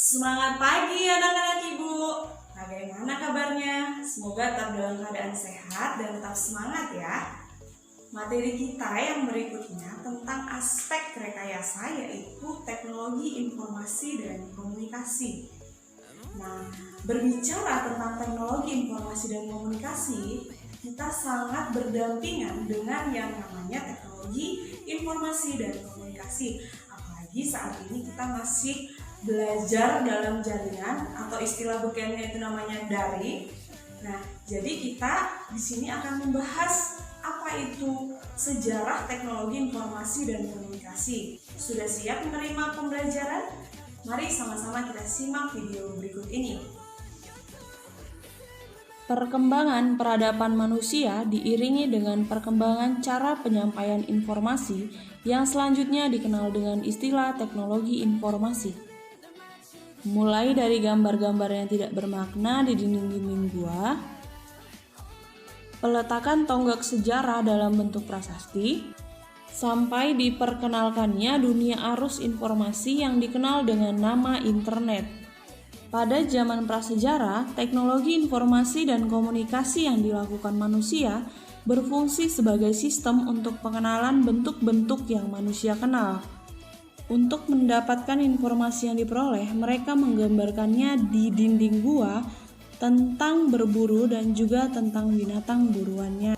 Semangat pagi anak-anak ibu. Bagaimana kabarnya? Semoga tetap dalam keadaan sehat dan tetap semangat ya. Materi kita yang berikutnya tentang aspek rekayasa yaitu teknologi informasi dan komunikasi. Nah, berbicara tentang teknologi informasi dan komunikasi, kita sangat berdampingan dengan yang namanya teknologi informasi dan komunikasi. Apalagi saat ini kita masih belajar dalam jaringan atau istilah bekennya itu namanya daring. Nah, jadi kita di sini akan membahas apa itu sejarah teknologi informasi dan komunikasi. Sudah siap menerima pembelajaran? Mari sama-sama kita simak video berikut ini. Perkembangan peradaban manusia diiringi dengan perkembangan cara penyampaian informasi yang selanjutnya dikenal dengan istilah teknologi informasi. Mulai dari gambar-gambar yang tidak bermakna di dinding-dinding gua, peletakan tonggak sejarah dalam bentuk prasasti, sampai diperkenalkannya dunia arus informasi yang dikenal dengan nama internet. Pada zaman prasejarah, teknologi informasi dan komunikasi yang dilakukan manusia berfungsi sebagai sistem untuk pengenalan bentuk-bentuk yang manusia kenal. Untuk mendapatkan informasi yang diperoleh, mereka menggambarkannya di dinding gua tentang berburu dan juga tentang binatang buruannya.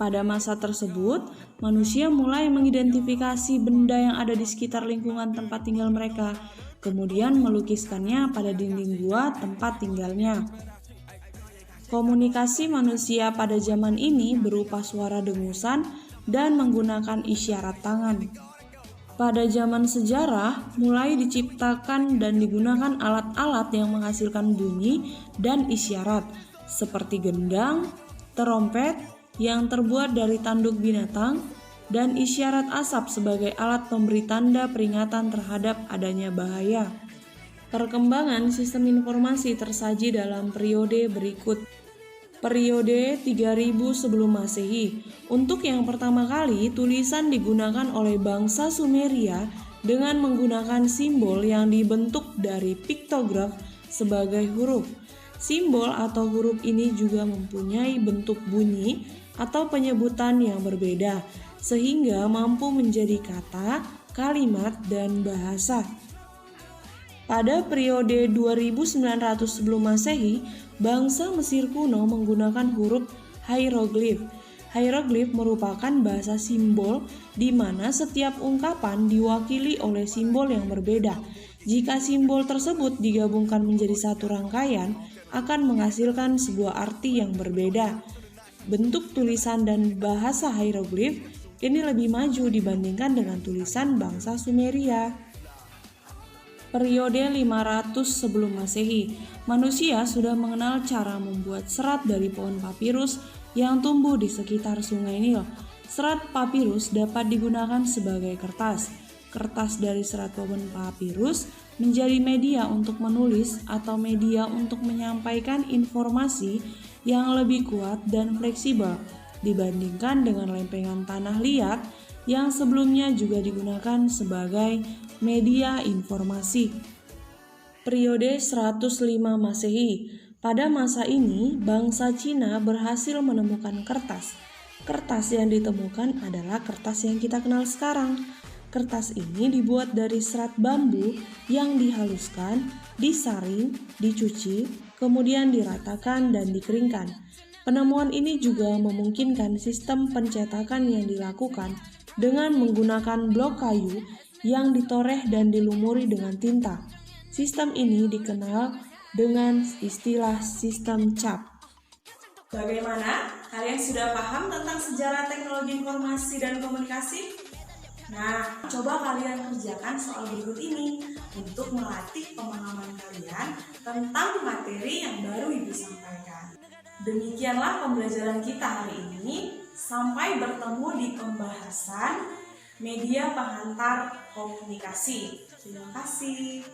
Pada masa tersebut, manusia mulai mengidentifikasi benda yang ada di sekitar lingkungan tempat tinggal mereka, kemudian melukiskannya pada dinding gua tempat tinggalnya. Komunikasi manusia pada zaman ini berupa suara dengusan dan menggunakan isyarat tangan. Pada zaman sejarah, mulai diciptakan dan digunakan alat-alat yang menghasilkan bunyi dan isyarat, seperti gendang, terompet yang terbuat dari tanduk binatang, dan isyarat asap sebagai alat pemberi tanda peringatan terhadap adanya bahaya. Perkembangan sistem informasi tersaji dalam periode berikut. Periode 3000 sebelum Masehi. Untuk yang pertama kali, tulisan digunakan oleh bangsa Sumeria dengan menggunakan simbol yang dibentuk dari piktograf sebagai huruf. Simbol atau huruf ini juga mempunyai bentuk bunyi atau penyebutan yang berbeda, sehingga mampu menjadi kata, kalimat, dan bahasa. Pada periode 2900 sebelum Masehi, bangsa Mesir kuno menggunakan huruf hieroglif. Hieroglif merupakan bahasa simbol di mana setiap ungkapan diwakili oleh simbol yang berbeda. Jika simbol tersebut digabungkan menjadi satu rangkaian, akan menghasilkan sebuah arti yang berbeda. Bentuk tulisan dan bahasa hieroglif ini lebih maju dibandingkan dengan tulisan bangsa Sumeria. Periode 500 sebelum Masehi, manusia sudah mengenal cara membuat serat dari pohon papirus yang tumbuh di sekitar sungai Nil. Serat papirus dapat digunakan sebagai kertas. Kertas dari serat pohon papirus menjadi media untuk menulis atau media untuk menyampaikan informasi yang lebih kuat dan fleksibel dibandingkan dengan lempengan tanah liat yang sebelumnya juga digunakan sebagai media informasi. Periode 105 Masehi. Pada masa ini, bangsa Cina berhasil menemukan kertas. Kertas yang ditemukan adalah kertas yang kita kenal sekarang. Kertas ini dibuat dari serat bambu yang dihaluskan, disaring, dicuci, kemudian diratakan dan dikeringkan. Penemuan ini juga memungkinkan sistem pencetakan yang dilakukan dengan menggunakan blok kayu yang ditoreh dan dilumuri dengan tinta. Sistem ini dikenal dengan istilah sistem cap. Bagaimana? Kalian sudah paham tentang sejarah teknologi informasi dan komunikasi? Nah, coba kalian kerjakan soal berikut ini untuk melatih pemahaman kalian tentang materi yang baru Ibu sampaikan. Demikianlah pembelajaran kita hari ini. Sampai bertemu di pembahasan media penghantar komunikasi. Terima kasih.